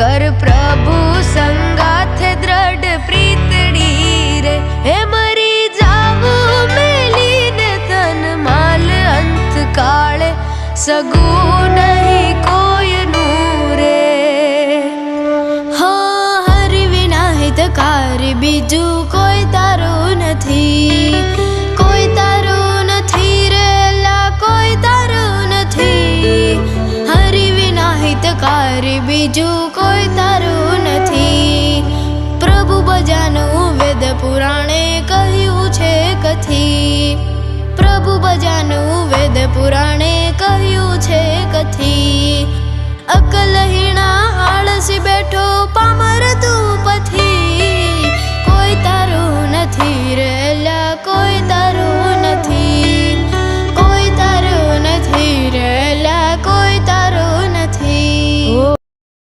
कर प्रभु संगाथे दृढ़ प्रीतड़ी रे। हे मरी जावू मेलीने तन माल अंत काले सगू नहीं कोई नूरे। हाँ हरि विना हितकारी बीजू कोई तारू नथी, कोई तारू नथी रे अल्लाह कोई तारू नथी। हरि विना हितकारी बीजू कोई तारू नथी। प्रभु भजनु वेद पुराणे कह્યું છે કથી, प्रभु भजनु वेद पुराणे कह્યું છે કથી। अकल